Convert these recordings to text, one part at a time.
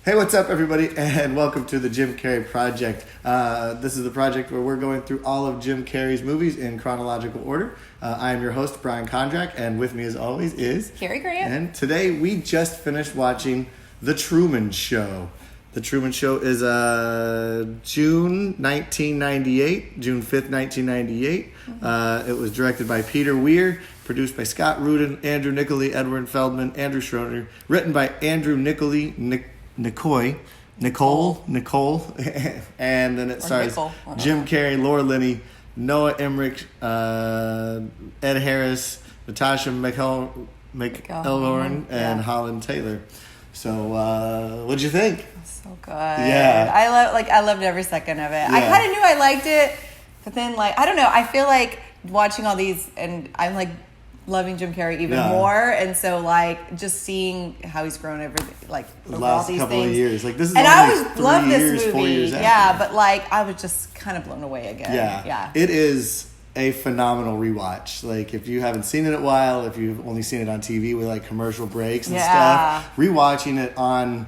Hey, what's up, everybody, and welcome to the Jim Carrey Project. This is the project where we're going through all of Jim Carrey's movies in chronological order. I am your host, Brian Kondrach, and with me, as always, is Carrie Grant. And today, we just finished watching The Truman Show. The Truman Show is June 1998, June 5th, 1998. It was directed by Peter Weir, produced by Scott Rudin, Andrew Nicoli, Edward Feldman, Andrew Schroeder, written by Andrew Nicoli, Nicole, and then it stars Jim Carrey, Laura Linney, Noah Emmerich, Ed Harris, Natasha McElhorn, and Holland Taylor. So, what'd you think? So good. Yeah, I loved every second of it. Yeah. I kind of knew I liked it, but then I don't know. I feel like watching all these, and I'm loving Jim Carrey even more, and so just seeing how he's grown over last all these couple things. of years. This is and only I always 3 loved years, this movie. 4 years after. Yeah, but I was just kind of blown away again. Yeah. It is a phenomenal rewatch. If you haven't seen it in a while, if you've only seen it on TV with commercial breaks and stuff, rewatching it on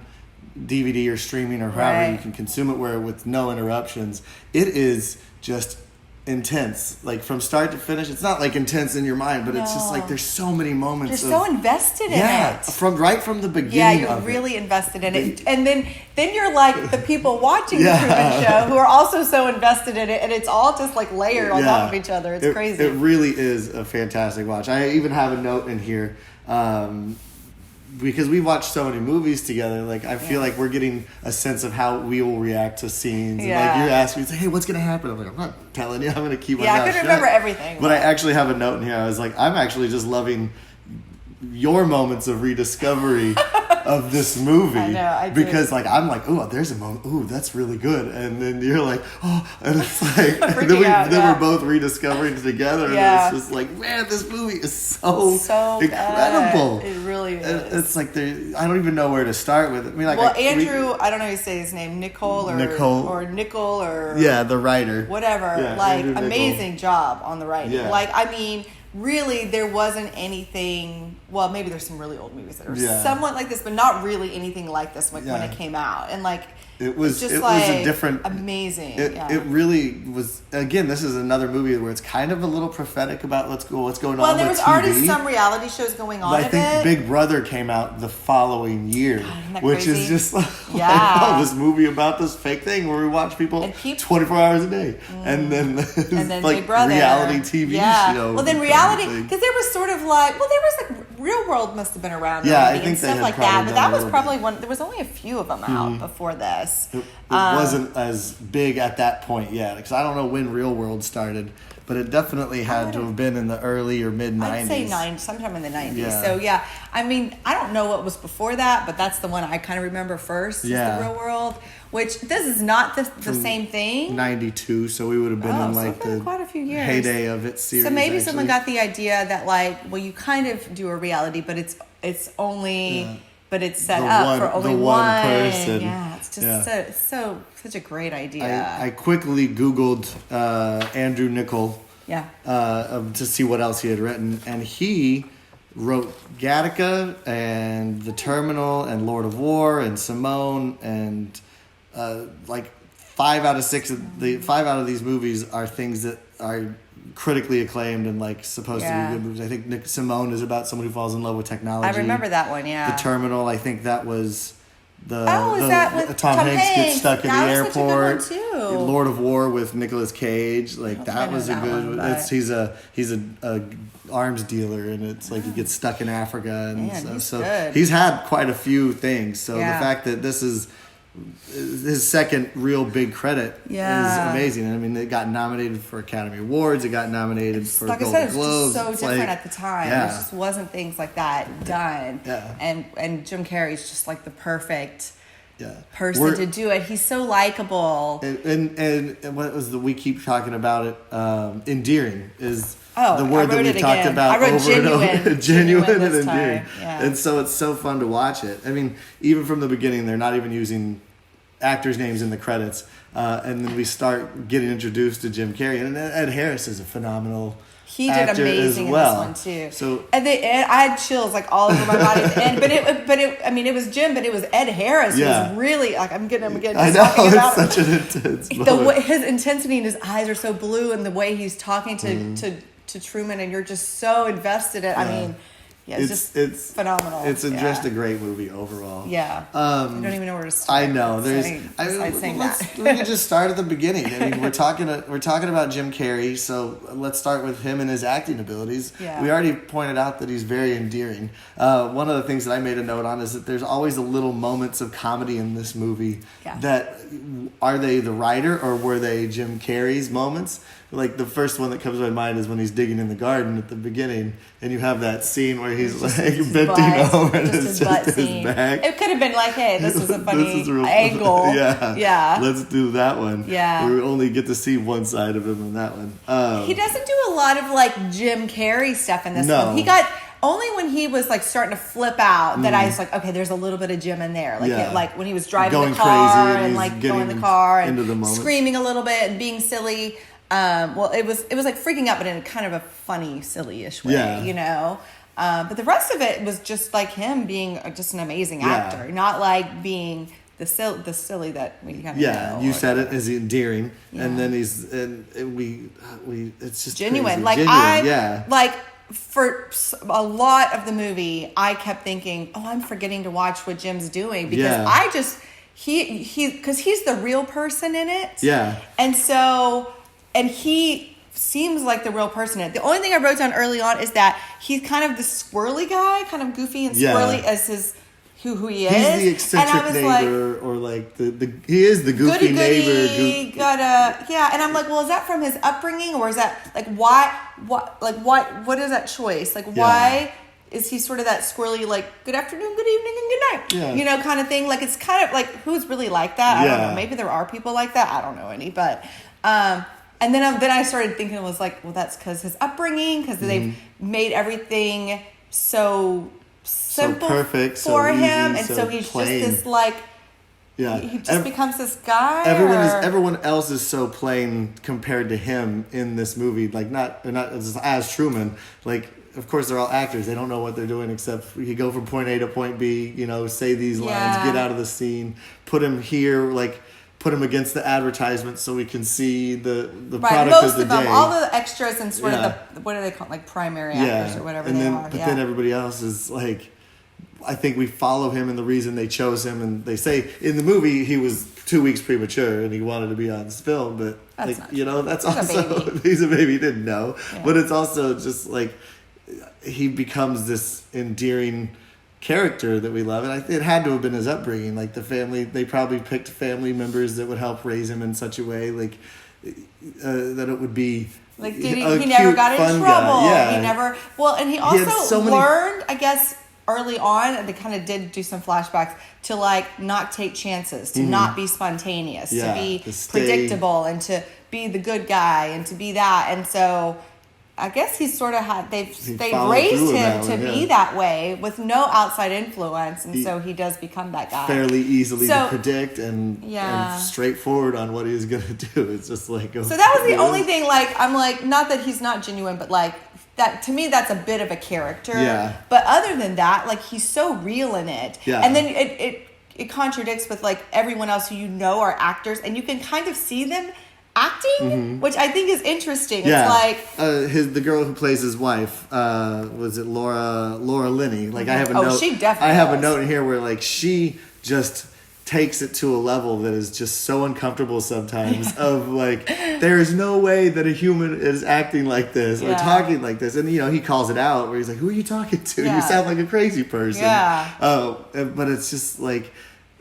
DVD or streaming or however you can consume it with no interruptions, it is just intense, from start to finish. It's not intense in your mind, but it's just there's so many moments. You're so invested in it. from the beginning. Yeah, you're really invested in it, and then you're like the people watching the Truman Show who are also so invested in it, and it's all just layered on top of each other. It's crazy. It really is a fantastic watch. I even have a note in here. Because we watch so many movies together, I feel like we're getting a sense of how we will react to scenes. Yeah. And you're asking me, hey, what's going to happen? I'm I'm not telling you. I'm going to keep my mouth shut. I couldn't remember everything. But I actually have a note in here. I was I'm actually just loving your moments of rediscovery of this movie. I know, I do. Because I'm oh, there's a moment, ooh, that's really good. And then you're oh, and it's and then we're both rediscovering it together. Yeah. And it's just man, this movie is so incredible. Good. It really is. It's I don't even know where to start with it. I mean, Andrew, I don't know how you say his name, Nicole, or the writer. Whatever. Yeah, amazing job on the writing. Yeah. Really, there wasn't anything. Well, maybe there's some really old movies that are somewhat like this, but not really anything like this when it came out. And it was a different, amazing. It really was. Again, this is another movie where it's kind of a little prophetic about what's going on. Well, there was TV. Already some reality shows going on. But I think Big Brother came out the following year, which crazy? is just this movie about this fake thing where we watch people 24 hours a day, and then Big Brother reality TV show. Well, then reality, because there was sort of there was Real World must have been around. I think and stuff they like that. But that was probably one. There was only a few of them out before this. It wasn't as big at that point yet, because I don't know when Real World started, but it definitely had to have been in the early or mid 90s. I'd say sometime in the 90s. Yeah. So I don't know what was before that, but that's the one I kind of remember first. Is the Real World, which this is not the same thing. 92, so we would have been in the quite a few years. heyday of its series. So maybe someone got the idea that you kind of do a reality, but it's only. But it's set up for only one person. Yeah, it's just such a great idea. I quickly Googled Andrew Nicol to see what else he had written, and he wrote Gattaca and The Terminal and Lord of War and Simone, and 5 out of 6 of 5 out of these movies are things that are critically acclaimed and supposed to be good movies. I think Simone is about someone who falls in love with technology. I remember that one. Yeah. The Terminal, I think that was that with Tom Hanks gets stuck in the airport. Such a good one too. Lord of War with Nicolas Cage, that was a good one. He's a arms dealer, and it's he gets stuck in Africa, and so he's had quite a few things. So the fact that this is his second real big credit is amazing. I mean, it got nominated for Academy Awards. It got nominated for Golden Globes. It was just so different at the time. There just wasn't things like that done. Yeah. And Jim Carrey's just the perfect person to do it. He's so likable. And what was we keep talking about it. Endearing is the word that we talked about over and over. Genuine and endearing. Yeah. And so it's so fun to watch it. I mean, even from the beginning, they're not even using actors' names in the credits. And then we start getting introduced to Jim Carrey. And Ed Harris is a phenomenal He did amazing in this one too. So at the end, I had chills like all over my body at the end. It was Jim, but it was Ed Harris who was really like I'm getting. I know, it's such an intense moment. His intensity and his eyes are so blue, and the way he's talking to Truman, and you're just so invested in. I mean. Yeah, it's phenomenal. It's just a great movie overall. Yeah. I don't even know where to start. I know. We can just start at the beginning. I mean, we're talking about Jim Carrey, so let's start with him and his acting abilities. Yeah. We already pointed out that he's very endearing. One of the things that I made a note on is that there's always a little moments of comedy in this movie. Yeah. That are they the writer or were they Jim Carrey's moments? Like the first one that comes to my mind is when he's digging in the garden at the beginning, and you have that scene where he's like bending over and it's just his back. It could have been like, hey, this is a funny angle. Yeah. Let's do that one. Yeah. We only get to see one side of him in that one. He doesn't do a lot of like Jim Carrey stuff in this one. He got only when he was like starting to flip out that I was like, okay, there's a little bit of Jim in there. Like like when he was driving going the car crazy and like going in the car and into the screaming a little bit and being silly. It was like freaking out, but in a kind of a funny, silly-ish way, you know? But the rest of it was just like him being just an amazing actor, not like being the silly that we kind of know. Yeah, you said it as endearing, and then it's just genuine. Crazy. Like like for a lot of the movie, I kept thinking, oh, I'm forgetting to watch what Jim's doing because because he's the real person in it. Yeah. And he seems like the real person in it. The only thing I wrote down early on is that he's kind of the squirrely guy, kind of goofy and squirrely as who he is. He's the eccentric neighbor, or like he is the goofy neighbor. And I'm like, well, is that from his upbringing, or is that like what is that choice? Like why is he sort of that squirrely, like good afternoon, good evening, and good night, you know, kind of thing? Like it's kind of like who's really like that? I don't know. Maybe there are people like that. I don't know any, but. And then I started thinking, it was like, well, that's because his upbringing, because they've made everything so simple, so perfect, for so him, easy, and so he's plain. just this like, he just becomes this guy. Everyone else is so plain compared to him in this movie. Like not as Truman. Like of course they're all actors. They don't know what they're doing except you go from point A to point B. You know, say these lines, get out of the scene, put him here, like. Put them against the advertisement so we can see the product most of the them, day. All the extras and sort of the what do they call it? Like primary actors or whatever they are. But then everybody else is like, I think we follow him and the reason they chose him, and they say in the movie he was 2 weeks premature and he wanted to be on this film, but that's like that's also he's a baby. He didn't know, but it's also just like he becomes this endearing character that we love, and I think it had to have been his upbringing. Like the family, they probably picked family members that would help raise him in such a way, like that it would be like he never got in trouble. He never. Well, and he also learned, I guess, early on. And they kind of did do some flashbacks to like not take chances, to not be spontaneous, to be predictable, and to be the good guy, and to be that, and so. I guess he's sort of had they've raised him to be that way with no outside influence, and so he does become that guy fairly easily to predict and straightforward on what he's gonna do. It's just like so that was the only thing. Like I'm like not that he's not genuine, but like that to me that's a bit of a character. Yeah. But other than that, like he's so real in it. Yeah. And then it contradicts with like everyone else who you know are actors, and you can kind of see them. Acting, which I think is interesting. Yeah. It's like the girl who plays his wife, was it Laura Linney? Like I have a note. She definitely. I have a note in here where like she just takes it to a level that is just so uncomfortable sometimes. Of like, there is no way that a human is acting like this or talking like this, and he calls it out where he's like, "Who are you talking to? You sound like a crazy person." Yeah. But it's just like.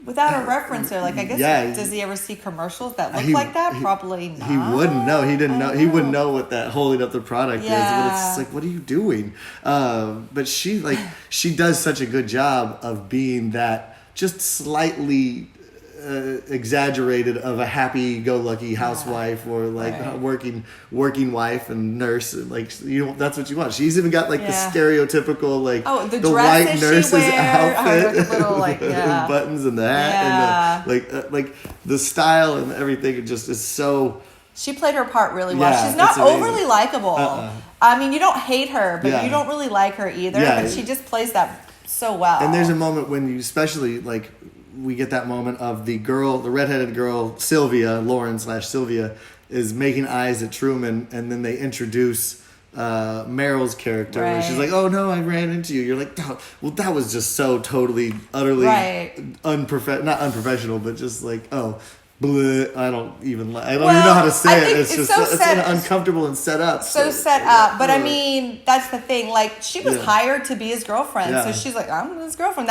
Without a reference there, like I guess, does he ever see commercials that look like that? Probably not. He wouldn't know. He didn't know. He wouldn't know what that holding up the product is. But it's just like, what are you doing? But she does such a good job of being that just slightly exaggerated of a happy-go-lucky housewife or like working wife and nurse, and like that's what you want. She's even got like the stereotypical like the white nurse's outfit, little, like, and buttons and the hat and the, like the style and everything. It just is so She played her part really well. Yeah, She's not it's amazing. overly likable. I mean, you don't hate her, but you don't really like her either. Yeah. But she just plays that so well. And there's a moment when you, especially like, we get that moment of the redheaded girl, Sylvia, Lauren/Sylvia, is making eyes at Truman, and then they introduce Meryl's character, where she's like, "Oh no, I ran into you." You're like, "Oh, well, that was just so totally, utterly not unprofessional, but just like, oh, bleh, I don't even know how to say it. It's just it's uncomfortable and set up. So set up, but I mean, that's the thing. Like, she was hired to be his girlfriend, so she's like, "I'm his girlfriend.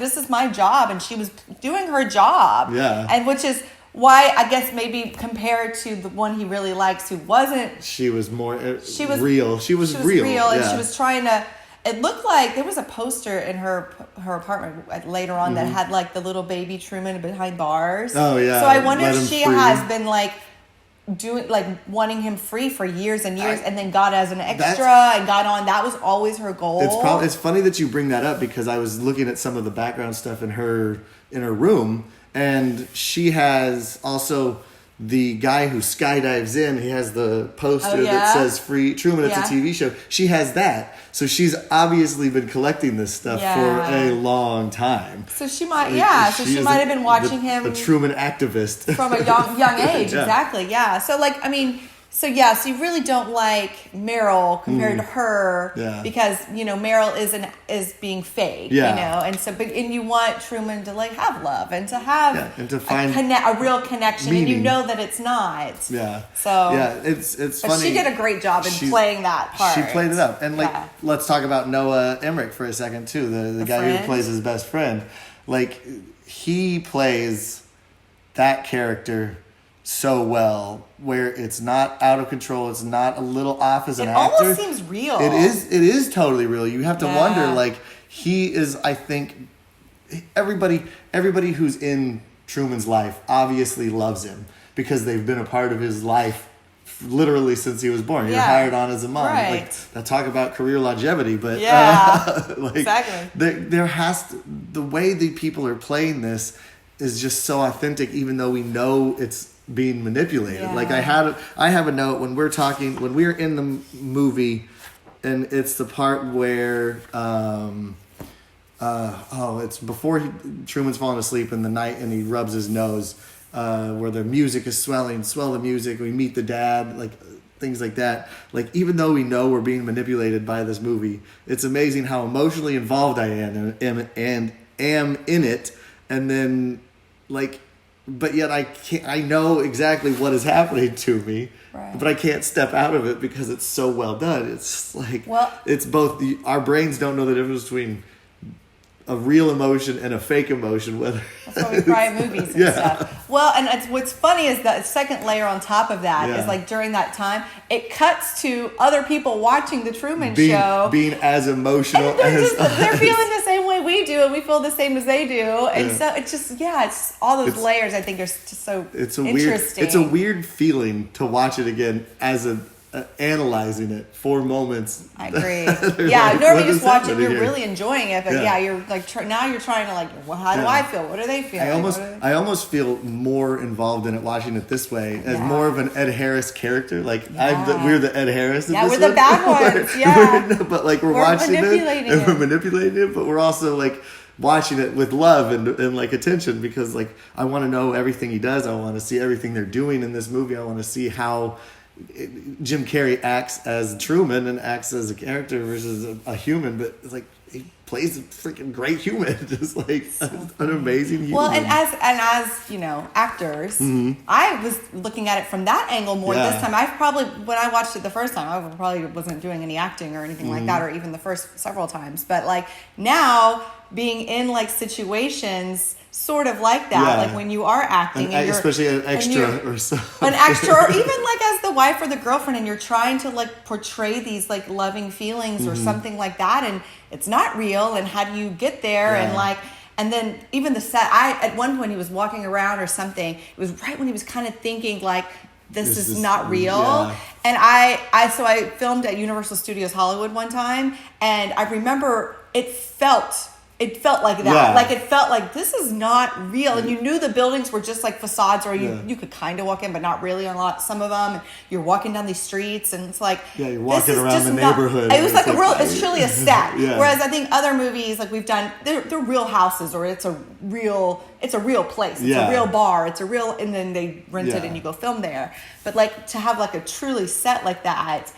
This is my job," and she was doing her job. Yeah, and which is why I guess maybe compared to the one he really likes, who wasn't. She was more. She was real. She was real, and she was trying to. It looked like there was a poster in her apartment later on that had like the little baby Truman behind bars. Oh yeah. So I wonder if she has been like wanting him free for years and years, and then got as an extra and got on. That was always her goal. It's funny that you bring that up, because I was looking at some of the background stuff in her room, and she has also the guy who skydives in. He has the poster that says "Free Truman." It's a TV show. She has that, so she's obviously been collecting this stuff for a long time. So she might, So she might have been watching him, a Truman activist from a young age. Exactly. Yeah. So like, I mean. So you really don't like Meryl compared to her, because Meryl is being fake, and you want Truman to like have love and to have and to find a real connection, meaning. and you know that it's not. Yeah. So it's but funny. she did a great job in playing that part. She played it up, and let's talk about Noah Emmerich for a second too. The guy who plays his best friend, like he plays that character so well, where it's not out of control, it's not a little off as an actor. It almost seems real. It is totally real. You have to wonder, like, he is, I think, everybody who's in Truman's life obviously loves him, because they've been a part of his life literally since he was born. You're hired on as a mom. Right. Like, that talk about career longevity, but exactly. There has to, the way the people are playing this is just so authentic, even though we know it's being manipulated. Like I have a note when we're in the movie, and it's the part where it's before Truman's falling asleep in the night, and he rubs his nose, where the music is swell the music, we meet the dad, like things like that. Like, even though we know we're being manipulated by this movie, it's amazing how emotionally involved I am in it, and then like, but yet I know exactly what is happening to me, but I can't step out of it because it's so well done. It's like, it's both our brains don't know the difference between a real emotion and a fake emotion. That's why we cry at movies and stuff. Well, and what's funny is the second layer on top of that is like during that time, it cuts to other people watching the Truman Show. Being as emotional they're feeling the same way we do, and we feel the same as they do. And so it's just, it's all those layers I think are just so interesting. It's a weird feeling to watch it again as analyzing it for moments. I agree. Normally you just watch it, you're really enjoying it, but you're like now you're trying to like, well, how do I feel? What do they feel? I almost feel more involved in it watching it this way, as more of an Ed Harris character. Like we're the Ed Harris. We're the bad ones. But like we're watching it and we're manipulating it, but we're also like watching it with love and like attention, because like I want to know everything he does. I want to see everything they're doing in this movie. I want to see how Jim Carrey acts as Truman and acts as a character versus a human, but it's like he plays a freaking great human, just like an amazing human. Well, and as actors, I was looking at it from that angle more this time. When I watched it the first time, I probably wasn't doing any acting or anything like that, or even the first several times. But like now, being in like situations sort of like that, like when you are acting, and especially an extra or so, an extra, or even like as the wife or the girlfriend, and you're trying to like portray these like loving feelings or something like that, and it's not real, and how do you get there? And like, and then even the set, at one point he was walking around or something, it was right when he was kind of thinking like, this is not real. And I filmed at Universal Studios Hollywood one time, and I remember it felt it felt like that. Yeah. Like it felt like this is not real. And you knew the buildings were just like facades, or you could kind of walk in, but not really on some of them. And you're walking down these streets, and it's like you're walking around the neighborhood. It was like it's truly a set. Whereas I think other movies like we've done, they're real houses, or it's a real place. It's a real bar. It's a real, and then they rent it and you go film there. But like to have like a truly set like that.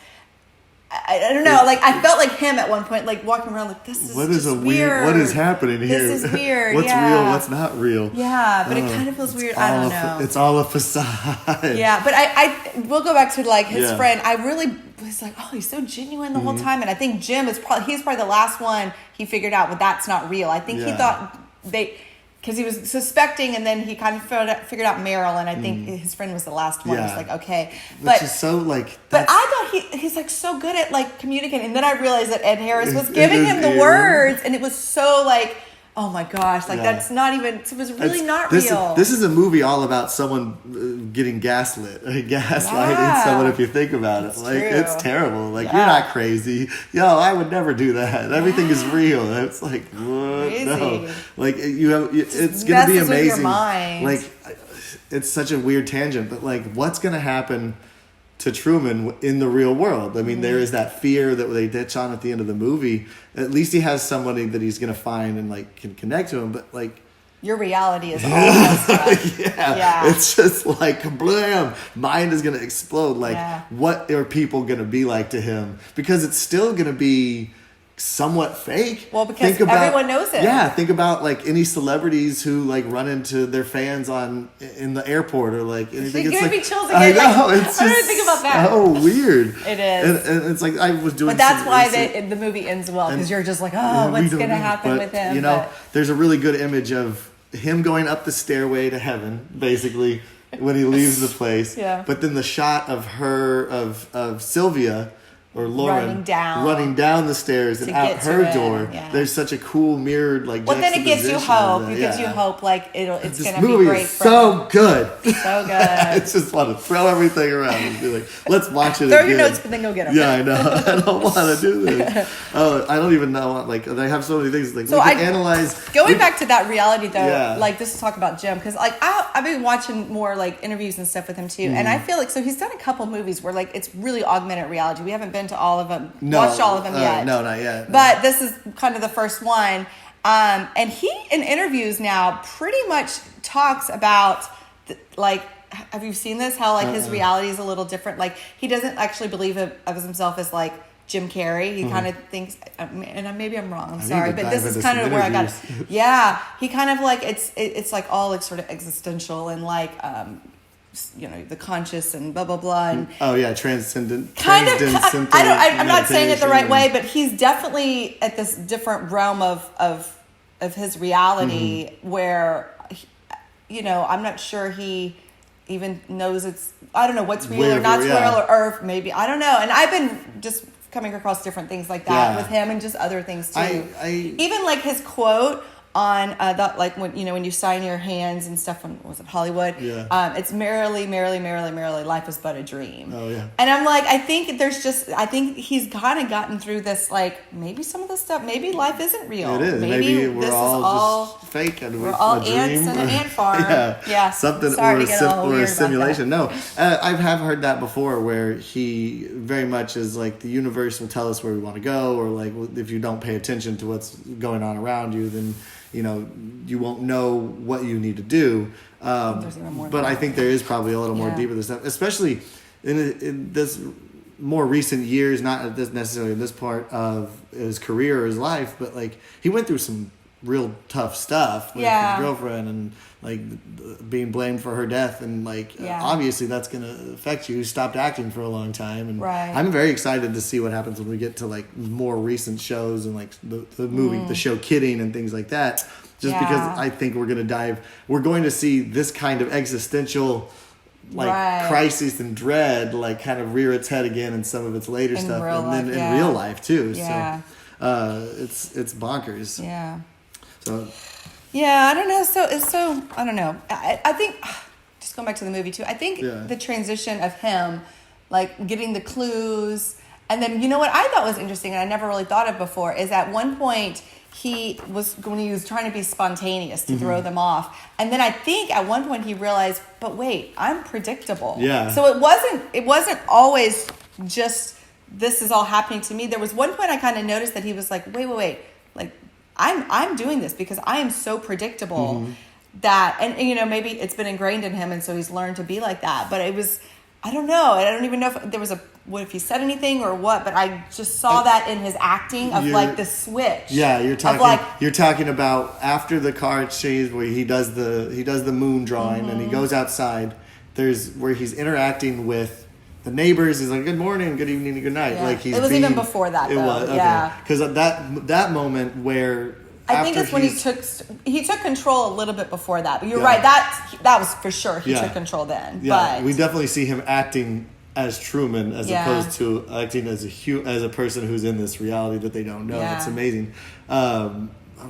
I don't know. Like I felt like him at one point, like walking around, like this is weird. What is happening here? This is weird. What's real? What's not real? Yeah, but it kind of feels weird. I don't know. It's all a facade. Yeah, but I will go back to like his friend. I really was like, oh, he's so genuine the whole time, and I think Jim is he's probably the last one he figured out, but that's not real. I think he thought because he was suspecting, and then he kind of figured out Meryl, and I think his friend was the last one. He's like, okay. Which is so like... But I thought he's like so good at like communicating, and then I realized that Ed Harris was giving him the words, and it was so like, oh my gosh, like that's not even, it was really not real. This is a movie all about someone getting gaslighting someone, if you think about it. Like, it's terrible. Like, you're not crazy. Yo, I would never do that. Everything is real. It's like, what? Crazy. No. Like, it's going to be amazing. With your mind. Like, it's such a weird tangent, but like, what's going to happen to Truman in the real world? I mean, there is that fear that they ditch on at the end of the movie. At least he has somebody that he's going to find and like can connect to him. But like, your reality is all messed up. It's just like kablam, mind is going to explode. Like, what are people going to be like to him? Because it's still going to be somewhat fake. Well, because everyone knows it. Yeah, think about like any celebrities who like run into their fans in the airport or like anything. It's like me chills again. I know. It's I didn't think about that. So weird. It is. And it's like I was doing. But that's why the movie ends well, because you're just like, oh, what's going to happen with him? You know, there's a really good image of him going up the stairway to heaven, basically, when he leaves the place. But then the shot of her of Sylvia or Lauren running down the stairs and out her door. There's such a cool mirrored like. Well, then it gives you hope. It gives you hope. Like it's going to be great. Is so good. So good. I just want to throw everything around and be like, let's watch it. Throw your notes, but then go get them. Yeah, I know. I don't want to do this. I don't even know. Like they have so many things. Like so we can analyze. Going back to that reality though, like this is talk about Jim, because like I've been watching more like interviews and stuff with him too, and I feel like so he's done a couple movies where like it's really augmented reality. We haven't been to all of them, watched all of them yet. No, not yet. But this is kind of the first one. And he, in interviews now, pretty much talks about, like, have you seen this? How, like, his reality is a little different. Like, he doesn't actually believe of himself as, like, Jim Carrey. He kind of thinks, and maybe I'm wrong, I'm sorry, but this is kind of where I got it. Yeah, he kind of, like, it's like all, like, sort of existential and, like, you know, the conscious and blah blah blah and transcendent kind of. I'm not saying it the right way, but he's definitely at this different realm of his reality where you know, I'm not sure he even knows I don't know what's real or not real or maybe I don't know. And I've been just coming across different things like that with him and just other things too. Even like his quote on that, like when you sign your hands and stuff when was it Hollywood? It's merrily, merrily, merrily, merrily, life is but a dream. Oh yeah. And I'm like, I think he's kind of gotten through this. Like maybe some of this stuff, maybe life isn't real. It is. Maybe we're all just fake and we're all ants in an ant farm. Something or a simulation. No, I have heard that before, where he very much is like the universe will tell us where we want to go, or like if you don't pay attention to what's going on around you, then you know, you won't know what you need to do. But I think there is probably a little more deeper than stuff, especially in this more recent years, not necessarily in this part of his career or his life, but like he went through some real tough stuff with his girlfriend and like being blamed for her death, and like obviously that's going to affect you. He stopped acting for a long time, and I'm very excited to see what happens when we get to like more recent shows and like the movie, the show Kidding and things like that. Just because I think we're going to see this kind of existential like crisis and dread like kind of rear its head again in some of its later stuff, and then in real life too. So it's bonkers. So I don't know. So I don't know. I think just going back to the movie too. I think the transition of him, like getting the clues, and then you know what I thought was interesting, and I never really thought of before, is at one point when he was trying to be spontaneous to throw them off. And then I think at one point he realized, but wait, I'm predictable. Yeah. So it wasn't always just this is all happening to me. There was one point I kind of noticed that he was like, wait. Like I'm doing this because I am so predictable that, and maybe it's been ingrained in him. And so he's learned to be like that. But it was, I don't know. I don't even know if there was what if he said anything or what, but I just saw that in his acting of like the switch. Yeah, you're talking about after the car exchange where he does the moon drawing and he goes outside. There's where he's interacting with the neighbors. He's like, good morning, good evening, and good night. Yeah. Like it was even before that. It was okay. Yeah, because that moment where. I think it's when he took control a little bit before that. But you're right. That was for sure. He took control then. Yeah, but we definitely see him acting as Truman as opposed to acting as a person who's in this reality that they don't know. Yeah. It's amazing.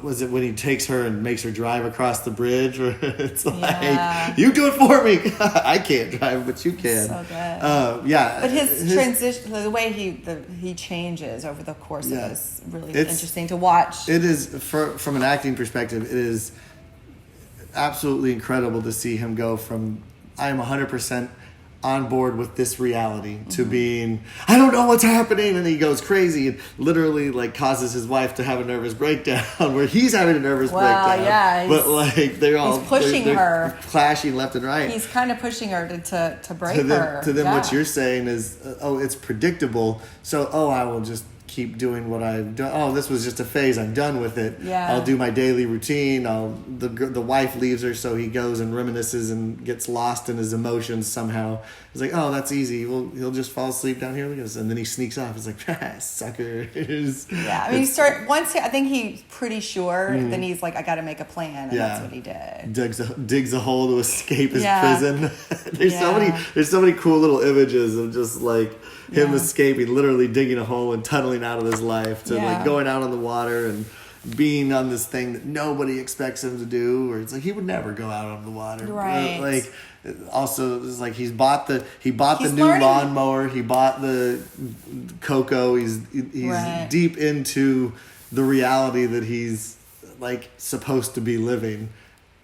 Was it when he takes her and makes her drive across the bridge? Where it's like, you do it for me. I can't drive, but you can. So good. But his transition, the way he changes over the course of it is really interesting to watch. It is, from an acting perspective, it is absolutely incredible to see him go from, I am 100% on board with this reality to being, I don't know what's happening, and he goes crazy and literally like causes his wife to have a nervous breakdown where he's having a nervous breakdown. Yeah, but like he's pushing her, clashing left and right. He's kind of pushing her to break her. To them, what you're saying is, it's predictable. So, I will just keep doing what I've done. Oh, this was just a phase. I'm done with it. Yeah. I'll do my daily routine. The wife leaves her, so he goes and reminisces and gets lost in his emotions somehow. He's like, oh, that's easy. Well, he'll just fall asleep down here. And then he sneaks off. He's like, suckers. Yeah, I mean, I think he's pretty sure. Then he's like, I got to make a plan, and that's what he did. Digs a hole to escape his prison. There's so many cool little images of just like him escaping, literally digging a hole and tunneling out of his life to like going out on the water and being on this thing that nobody expects him to do, or it's like he would never go out on the water. Right. Like also it's like he bought the new lawnmower, he bought the cocoa, he's deep into the reality that he's like supposed to be living.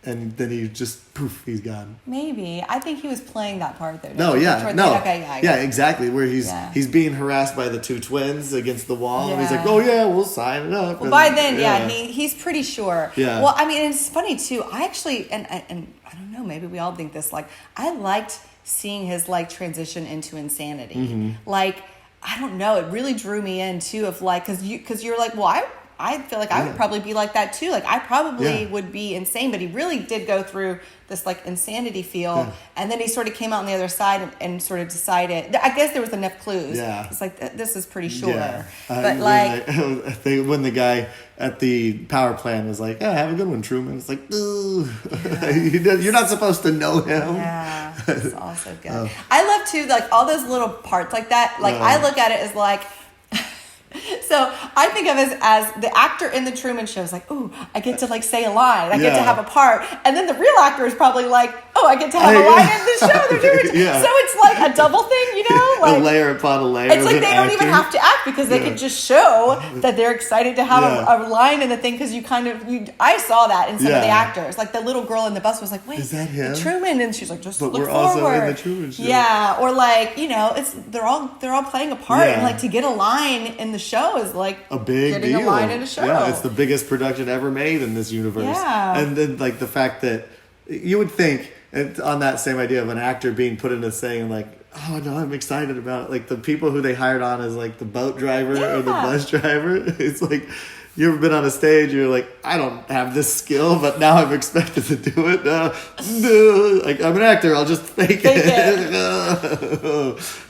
And then he just poof, he's gone. Maybe. I think he was playing that part there. Yeah, exactly. Where he's being harassed by the two twins against the wall, and he's like, "Oh yeah, we'll sign it up." Well, by then, he's pretty sure. Yeah. Well, I mean, it's funny too. I actually, and I don't know, maybe we all think this. Like, I liked seeing his like transition into insanity. Like, I don't know, it really drew me in too. Of like, because you're like, well, I feel like I would probably be like that too. Like I probably would be insane, but he really did go through this like insanity feel, and then he sort of came out on the other side and sort of decided. I guess there was enough clues. Yeah, it's like this is pretty sure. Yeah. But like when the guy at the power plant was like, "Yeah, have a good one, Truman." It's like, ooh. You're not supposed to know him. Yeah, it's also good. I love too like all those little parts like that. Like I look at it as like. So I think of it as the actor in the Truman Show is like, ooh, I get to like say a line, I get to have a part, and then the real actor is probably like, oh, I get to have a line in the show. They're doing so it's like a double thing, you know, like a layer upon a layer. It's like they don't even have to act because they can just show that they're excited to have a line in the thing because I saw that in some of the actors, like the little girl in the bus was like, wait, is that him? Truman, and she's like, just but look we're forward. Also in the Truman Show. Yeah, or like they're all playing a part, and like to get a line in the show is like a big getting deal. A line in a show. Yeah, it's the biggest production ever made in this universe. Yeah. And then like the fact that you would think on that same idea of an actor being put into saying like, oh no, I'm excited about it. Like the people who they hired on as like the boat driver or the bus driver. It's like you ever been on a stage, you're like, I don't have this skill, but now I'm expected to do it. No. Like, I'm an actor, I'll just fake it.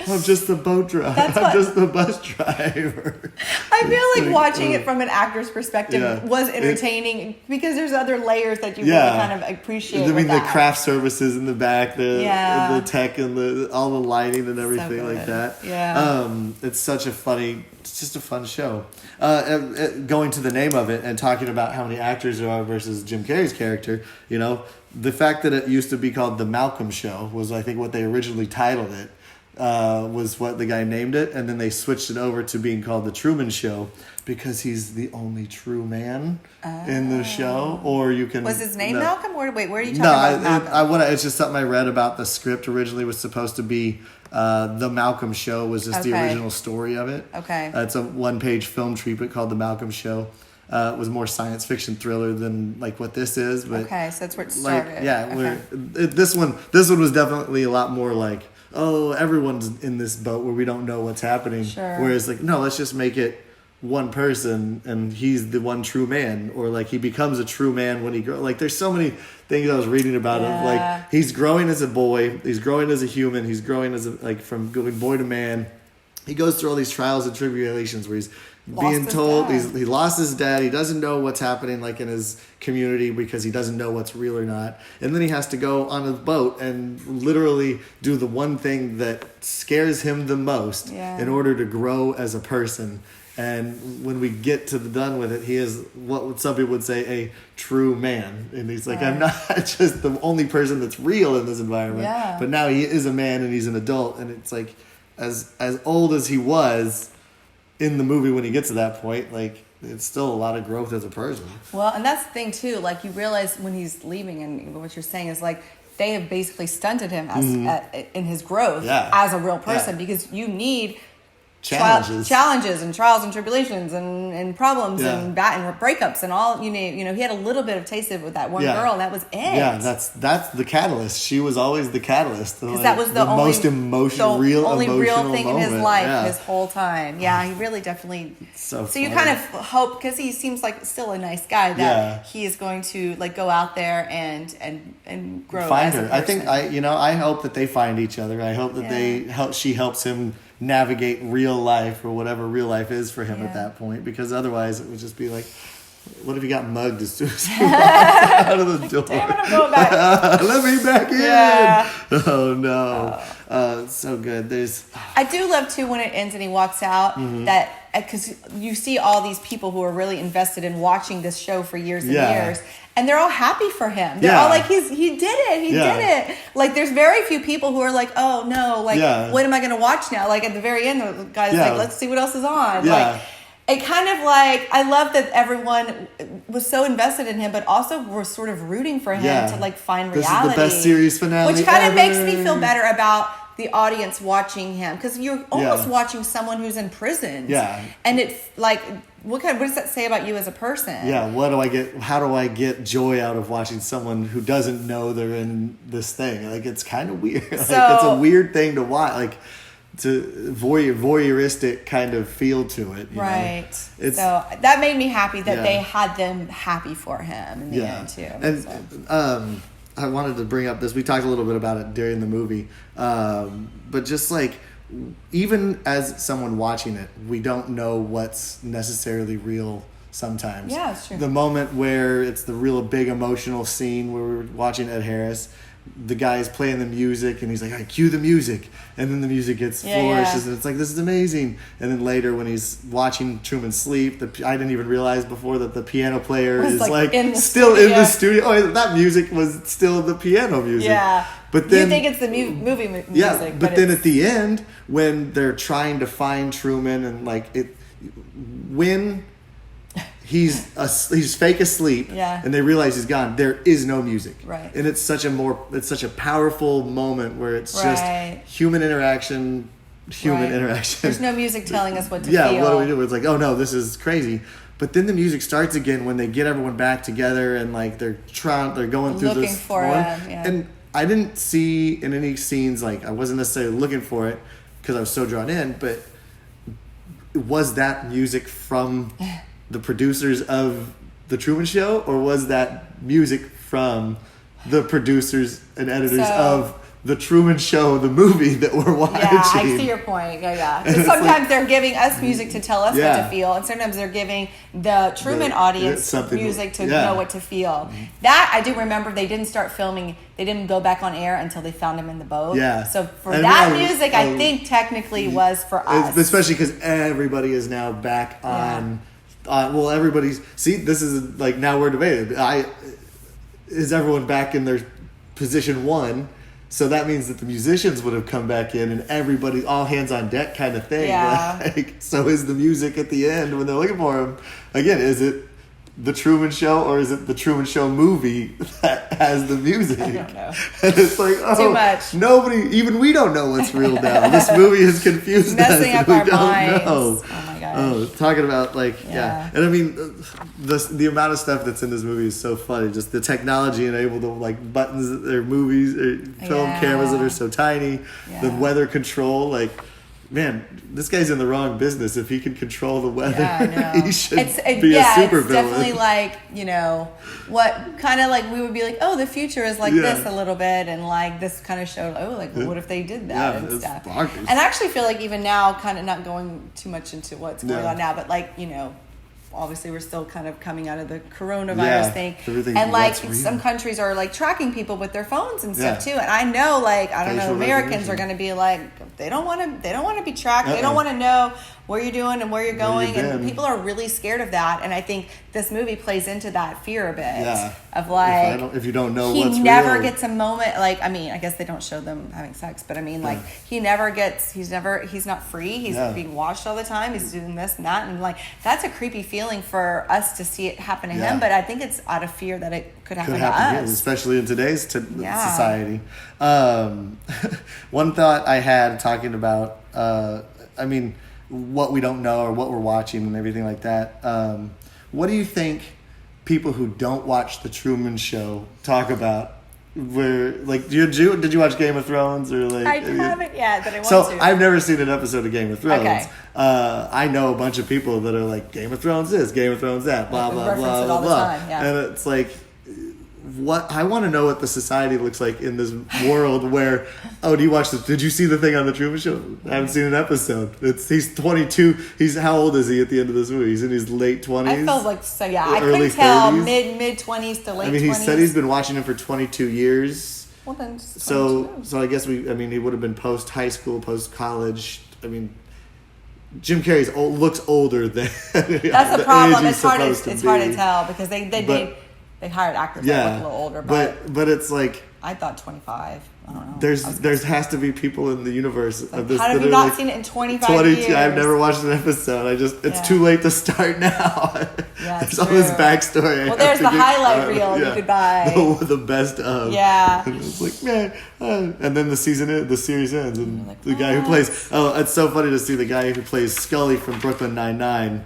I'm just the boat driver. I'm just the bus driver. I feel like watching it from an actor's perspective was entertaining because there's other layers that you really kind of appreciate. I mean, the craft services in the back, the tech and all the lighting and everything like that. Yeah. It's such a it's just a fun show. Going to the name of it and talking about how many actors there are versus Jim Carrey's character, you know, the fact that it used to be called The Malcolm Show was, I think, what they originally titled it. was what the guy named it, and then they switched it over to being called the Truman Show because he's the only true man in the show. Or you can was his name Malcolm? Where are you talking about Malcolm? It's just something I read about. The script originally was supposed to be the Malcolm Show was just the original story of it. Okay, it's a 1-page film treatment called the Malcolm Show. It was more science fiction thriller than like what this is, but okay, so that's where it started. This one was definitely a lot more like, oh, everyone's in this boat where we don't know what's happening. Sure. Whereas like, no, let's just make it one person and he's the one true man, or like he becomes a true man when he grows. Like there's so many things I was reading about it. Like he's growing as a boy, he's growing as a human, he's growing as from going boy to man. He goes through all these trials and tribulations where he's being told he lost his dad. He doesn't know what's happening like in his community because he doesn't know what's real or not. And then he has to go on a boat and literally do the one thing that scares him the most in order to grow as a person. And when we get to the done with it, he is what some people would say a true man. And he's like, I'm not just the only person that's real in this environment. But now he is a man and he's an adult. And it's like, as old as he was in the movie when he gets to that point, like it's still a lot of growth as a person. Well, and that's the thing too. Like you realize when he's leaving, and what you're saying is like they have basically stunted him as in his growth as a real person because you need challenges and trials and tribulations and problems and breakups and all. You know, he had a little bit of taste of it with that one girl, and that was it. Yeah, that's the catalyst. She was always the catalyst. Because that was the most emotional, real thing in his life his whole time. Yeah, he really definitely. So you kind of hope, because he seems like still a nice guy, that he is going to like go out there and grow. Find her. I think I hope that they find each other. I hope that she helps him navigate real life, or whatever real life is for him at that point, because otherwise it would just be like, what if he got mugged as soon as he walked out of the door? Damn it, I'm going back. Let me back in. Oh no. So good. I do love too when it ends and he walks out, that because you see all these people who are really invested in watching this show for years and years. And they're all happy for him. They're all like, he did it. He did it. Like, there's very few people who are like, oh, no, like, what am I going to watch now? Like, at the very end, the guy's like, let's see what else is on. Like, it kind of like, I love that everyone was so invested in him, but also were sort of rooting for him to, like, find reality. This is the best series finale which kind of makes me feel better about the audience watching him. Because you're almost watching someone who's in prison. Yeah. And it's like... What does that say about you as a person? Yeah, how do I get joy out of watching someone who doesn't know they're in this thing? Like, it's kind of weird. Like, it's a weird thing to watch. Like, to voyeuristic kind of feel to it. You know? So that made me happy that they had them happy for him in the end too. And I wanted to bring up this. We talked a little bit about it during the movie, but just like, even as someone watching it, we don't know what's necessarily real sometimes. Yeah, it's true. The moment where it's the real big emotional scene where we're watching Ed Harris, the guy's playing the music and he's like, I cue the music, and then the music gets flourishes and it's like, this is amazing. And then later when he's watching Truman sleep, I didn't even realize before that the piano player is like still in the studio. Oh, that music was still the piano music. Yeah. But then, you think it's the movie music. Yeah, but then at the end, when they're trying to find Truman and like when he's fake asleep and they realize he's gone, there is no music. Right. And it's such a powerful moment where it's just human interaction. There's no music telling us what to feel. Yeah, what do we do? It's like, oh no, this is crazy. But then the music starts again when they get everyone back together and like they're going through this for him. And I didn't see in any scenes, like I wasn't necessarily looking for it because I was so drawn in, but was that music from the producers of The Truman Show, or was that music from the producers and editors of The Truman Show, the movie that we're watching? Yeah, I see your point. Yeah. Because sometimes they're giving us music to tell us what to feel, and sometimes they're giving the Truman audience music to know what to feel. That I do remember. They didn't start filming. They didn't go back on air until they found him in the boat. Yeah. So for that music, I think technically was for us, especially because everybody is now back on. Well, everybody's this is like now we're debating. Is everyone back in their position one? So that means that the musicians would have come back in and everybody, all hands on deck kind of thing. Yeah. Like, so is the music at the end when they're looking for him? Again, is it the Truman Show or is it the Truman Show movie that has the music? I don't know. And it's like, too much. Nobody, even we don't know what's real now. This movie has confused us. Messing up we our don't minds. know. Oh my gosh. Talking about And I mean, the amount of stuff that's in this movie is so funny. Just the technology enabled to like buttons or movies or film cameras that are so tiny. Yeah. The weather control, like, man, this guy's in the wrong business. If he can control the weather, Yeah, I know. he should be a super it's villain. definitely like, what kind of like we would be like, oh, the future is like this a little bit, and like this kind of showed, what if they did that and stuff. Bonkers. And I actually feel like even now, kind of not going too much into what's going on now, but like, obviously we're still kind of coming out of the coronavirus thing, and like some countries are like tracking people with their phones and stuff too. And I know, like, I don't know, Americans are going to be like, they don't want to be tracked. They don't want to know where you're doing and where you're going, and people are really scared of that. And I think this movie plays into that fear a bit of like, if you don't know, he never gets a moment. Like, I mean, I guess they don't show them having sex, but I mean, like, he's not free. He's being watched all the time. He's doing this and that, and like, that's a creepy feeling for us to see it happen to him. But I think it's out of fear that it could happen to us, especially in today's society. One thought I had talking about, what we don't know or what we're watching and everything like that. What do you think people who don't watch the Truman Show talk about? Where, like, did you watch Game of Thrones or like? I haven't yet, but I want to. So I've never seen an episode of Game of Thrones. Okay. I know a bunch of people that are like, Game of Thrones this, Game of Thrones that, blah blah blah blah blah. And it's like, what I want to know what the society looks like in this world where, do you watch this? Did you see the thing on the Truman Show? I haven't seen an episode. He's 22. How old is he at the end of this movie? He's in his late 20s. I felt like I couldn't tell 30s. mid 20s to late 20s. He said he's been watching him for 22 years. Well then, so I guess he would have been post high school, post college. I mean, Jim Carrey's looks older than. That's the problem. It's hard to tell because they hired actors that look a little older, but it's like, I thought 25. I don't know. There has to be people in the universe of this. How have you not seen it in 25 years? I've never watched an episode. It's too late to start now. There's all this backstory. Well, there's the highlight reel you could buy. The best of. Yeah. And it's like, man. And then the series ends, and like, the guy who plays. Oh, it's so funny to see the guy who plays Scully from Brooklyn Nine-Nine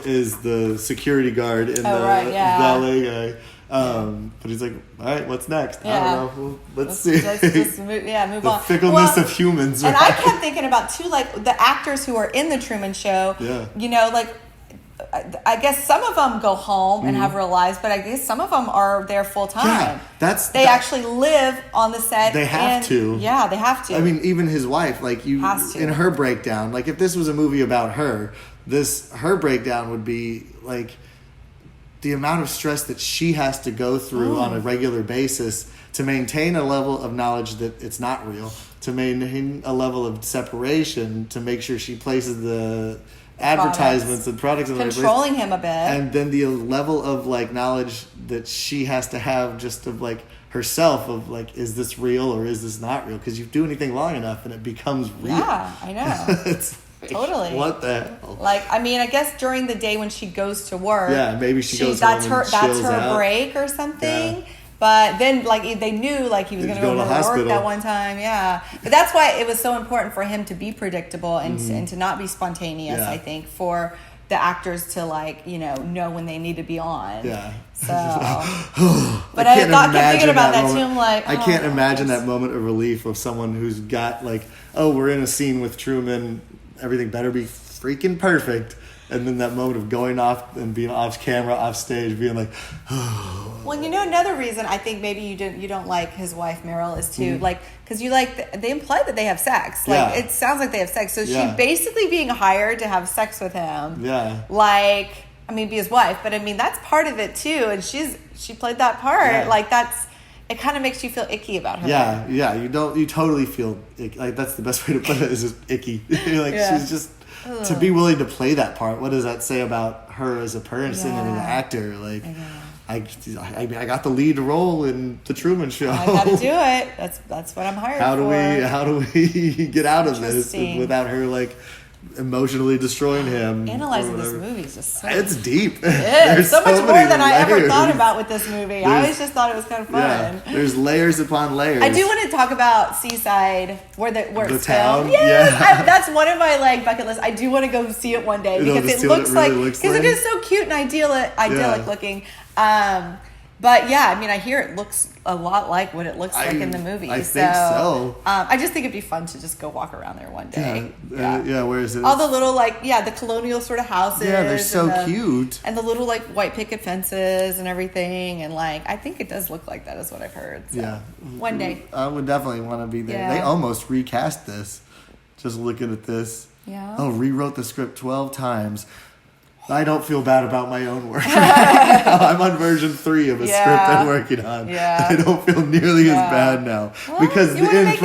is the security guard in the ballet guy. But he's like, all right, what's next? I don't know. Let's see. Let's just move on. The fickleness of humans. And I kept thinking about too, like the actors who are in the Truman Show. Yeah. Like I guess some of them go home and have real lives, but I guess some of them are there full time. Yeah, they actually live on the set. They have to. Yeah, they have to. I mean, even his wife, like in her breakdown, like if this was a movie about her, her breakdown would be like the amount of stress that she has to go through on a regular basis to maintain a level of knowledge that it's not real, to maintain a level of separation, to make sure she places the advertisements and products in the right place. Controlling him a bit. And then the level of like knowledge that she has to have just of like herself of like, is this real or is this not real? Because you do anything long enough and it becomes real. Yeah, I know. It's totally. What the hell? Like, I mean, I guess during the day when she goes to work. Yeah, maybe she goes home and chills that's her out. break or something. Yeah. But then, like, they knew, like, he was going to go to work that one time. Yeah. But that's why it was so important for him to be predictable and to not be spontaneous, I think, for the actors to, like, know when they need to be on. Yeah. So. But I kept thinking about that, too. I'm like, I can't imagine that moment of relief of someone who's got, like, we're in a scene with Truman. Everything better be freaking perfect. And then that moment of going off and being off camera, off stage, being like, Well, another reason I think maybe you don't like his wife Meryl is to like, because you like they imply that they have sex. Like it sounds like they have sex. So she's basically being hired to have sex with him. Yeah. Like, I mean, be his wife, but I mean that's part of it too. And she played that part. Yeah. Like it kind of makes you feel icky about her. Yeah, yeah. You totally feel icky. Like that's the best way to put it is just icky. Like she's just. Ugh. To be willing to play that part, what does that say about her as a person and an actor? Like, I got the lead role in the Truman Show. I got to do it. That's what I'm hired for. How do we get out of this without her like emotionally destroying him? Analyzing this movie is just it's deep. It is so much more than I ever thought layers. About with this movie. I always just thought it was kind of fun. Yeah, there's layers upon layers. I do want to talk about Seaside, where it's town. filmed. Yes, Yeah. That's one of my like bucket lists. I do want to go see it one day because it looks like it is so cute and idyllic looking. But yeah, I mean, I hear it looks a lot like what it looks like in the movie. I think so. I just think it'd be fun to just go walk around there one day. Yeah. Where is it? All the little the colonial sort of houses. Yeah, they're so cute. And the little like white picket fences and everything, and like I think it does look like that, is what I've heard. So, yeah, one day I would definitely want to be there. Yeah. They almost recast this. Just looking at this. Yeah. Oh, rewrote the script 12 times. I don't feel bad about my own work. I'm on version 3 of a script I'm working on. Yeah. I don't feel nearly as bad now. Well, because the end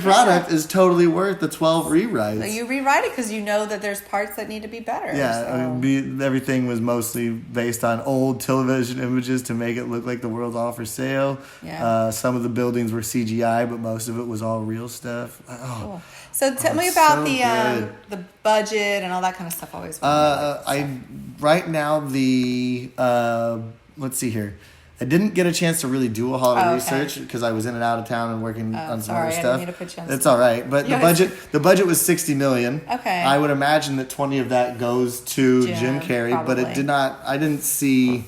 product is totally worth the 12 rewrites. So you rewrite it because you know that there's parts that need to be better. Yeah, so. I mean, everything was mostly based on old television images to make it look like the world's all for sale. Yeah. Some of the buildings were CGI, but most of it was all real stuff. Cool. So tell me about the budget and all that kind of stuff. Always. Right now let's see here. I didn't get a chance to really do a whole lot of research because I was in and out of town and working on some other stuff. I didn't mean to put you on it's all right, but the budget was $60 million. Okay. I would imagine that 20 of that goes to Jim Carrey, probably. but it did not. I didn't see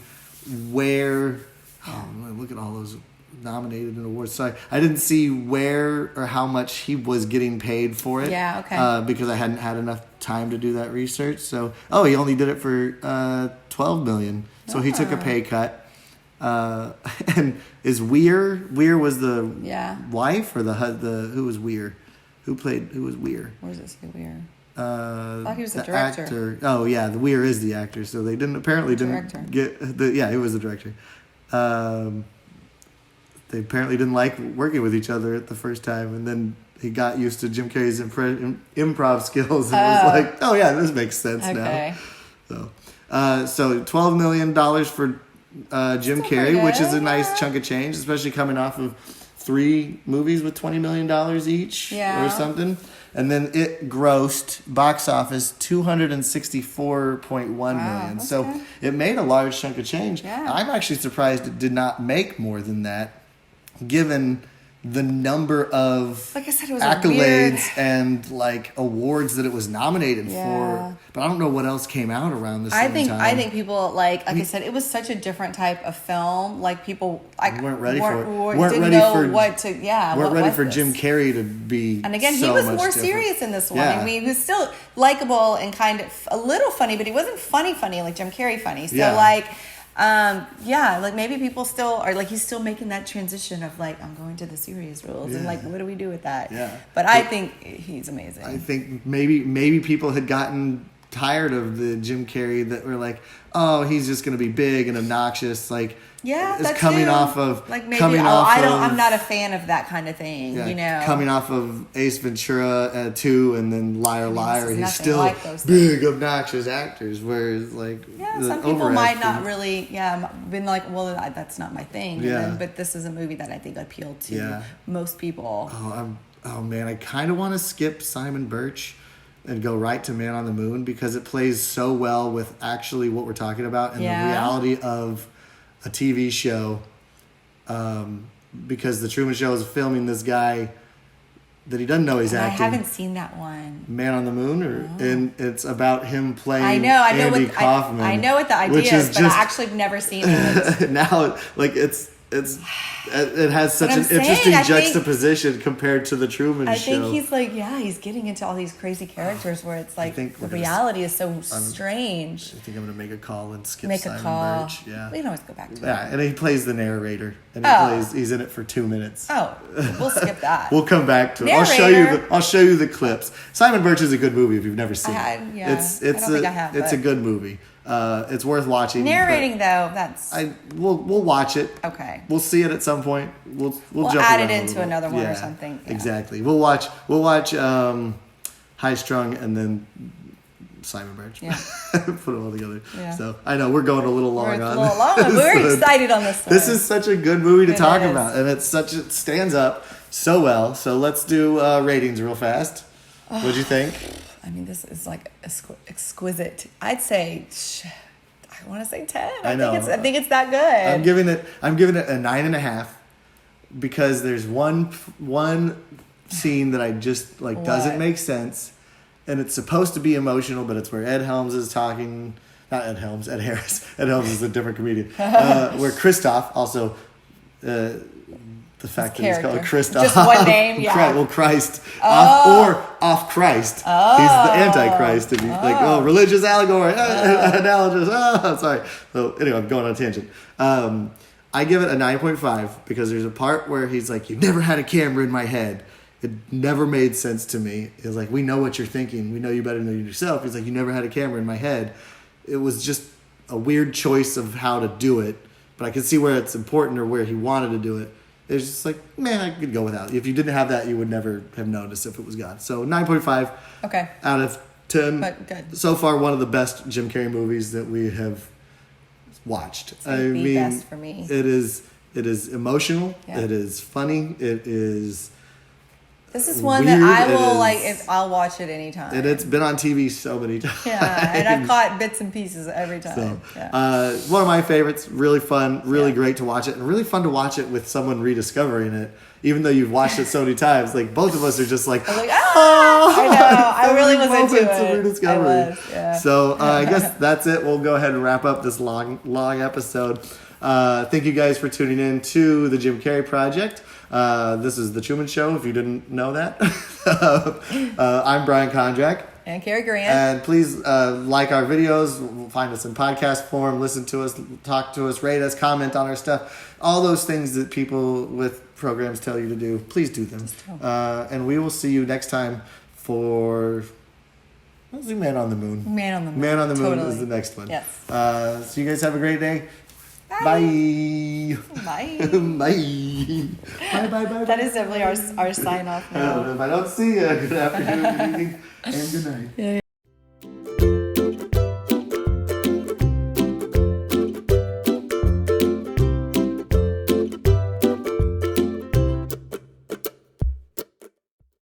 where. Oh, look at all those nominated in awards. Sorry, I didn't see where or how much he was getting paid for it. Yeah, okay. Because I hadn't had enough time to do that research. So, he only did it for $12 million. So he took a pay cut. And is Weir was the wife or the who was Weir? Who was Weir? Where does it say Weir? I thought he was the director. Actor. Oh yeah, the Weir is the actor. So they didn't get he was the director. They apparently didn't like working with each other at the first time, and then he got used to Jim Carrey's improv skills and was like, "Oh yeah, this makes sense now." So $12 million for Jim Carrey, which is a nice chunk of change, especially coming off of 3 movies with $20 million each or something. And then it grossed box office $264.1 million. So it made a large chunk of change. Yeah. I'm actually surprised it did not make more than that, given the number of like I said, it was accolades and like awards that it was nominated for. But I don't know what else came out around the same time. I think people like I said, it was such a different type of film. Like people weren't ready for it. Weren't ready for Jim Carrey to be. And again, he was more serious in this one. Yeah. I mean, he was still likable and kind of a little funny, but he wasn't funny like Jim Carrey funny. So like maybe people still are like, he's still making that transition of like, I'm going to the serious roles and like, what do we do with that? Yeah. But I think he's amazing. I think maybe people had gotten tired of the Jim Carrey that were like, oh, he's just going to be big and obnoxious. Like, that's coming off of like maybe I'm not a fan of that kind of thing. You know, coming off of Ace Ventura 2 and then Liar Liar, he's still like big obnoxious actors. Whereas like some people might not really been like, well, that's not my thing. But this is a movie that I think appealed to most people. Oh man, I kind of want to skip Simon Birch and go right to Man on the Moon because it plays so well with actually what we're talking about and the reality of a TV show, because the Truman Show is filming this guy that he doesn't know he's acting. I haven't seen that one. Man on the Moon, and it's about him playing Andy Kaufman. I know what the idea is, but I actually have never seen it. Now, like it has such an interesting juxtaposition compared to the Truman Show. I think he's like, he's getting into all these crazy characters where it's like the reality is so strange. I think I'm going to make a call and skip Simon Birch. Yeah. We can always go back to it. Yeah, and he plays the narrator. And he's in it for 2 minutes. Oh, we'll skip that. We'll come back to it. I'll show you the clips. Simon Birch is a good movie if you've never seen it. It's a good movie. It's worth watching. Narrating though, we'll watch it. Okay. We'll see it at some point. We'll jump add it into another one or something. Yeah. Exactly. We'll watch High Strung and then Simon Birch. Yeah. Put them all together. Yeah. So I know we're going a little long on. We're excited on this one. This is such a good movie to talk about, and it stands up so well. So let's do ratings real fast. What'd you think? I mean, this is like exquisite. I'd say, I want to say 10. I know. I think it's that good. I'm giving it a 9.5 because there's one scene that I just doesn't make sense, and it's supposed to be emotional, but it's where Ed Helms is talking. Not Ed Helms, Ed Harris. Ed Helms is a different comedian. Where Christoph also. The fact that he's called Christoph. Just one name, yeah. Well, Christ. Off Christ. Oh. He's the Antichrist. And he's religious allegory. Analogous. Sorry. So anyway, I'm going on a tangent. I give it a 9.5 because there's a part where he's like, you never had a camera in my head. It never made sense to me. It's like, we know what you're thinking. We know you better than yourself. He's like, you never had a camera in my head. It was just a weird choice of how to do it. But I could see where it's important or where he wanted to do it. It's just like, man, I could go without. If you didn't have that, you would never have noticed if it was God. So 9.5 out of 10. But good. So far, one of the best Jim Carrey movies that we have watched. It's the best for me. It is emotional. Yeah. It is funny. It is. This is one that I will I'll watch it anytime. And it's been on TV so many times. Yeah, and I've caught bits and pieces every time. So, one of my favorites. Really fun. Really great to watch it, and really fun to watch it with someone rediscovering it. Even though you've watched it so many times, both of us are just like, I know. I really was into it. Rediscovery. I was, yeah. So I guess that's it. We'll go ahead and wrap up this long episode. Thank you guys for tuning in to the Jim Carrey Project. This is the Truman Show, if you didn't know that. I'm Brian Kondrach. And Carrie Grant. And please like our videos. Find us in podcast form. Listen to us. Talk to us. Rate us. Comment on our stuff. All those things that people with programs tell you to do. Please do them. And we will see you next time for... What's the Man on the Moon? Man on the Moon. Man on the Moon is the next one. Yes. So you guys have a great day. Bye. Bye. Bye. Bye. That is definitely our sign off now. If I don't see you, good afternoon, good evening, and good night. Yeah.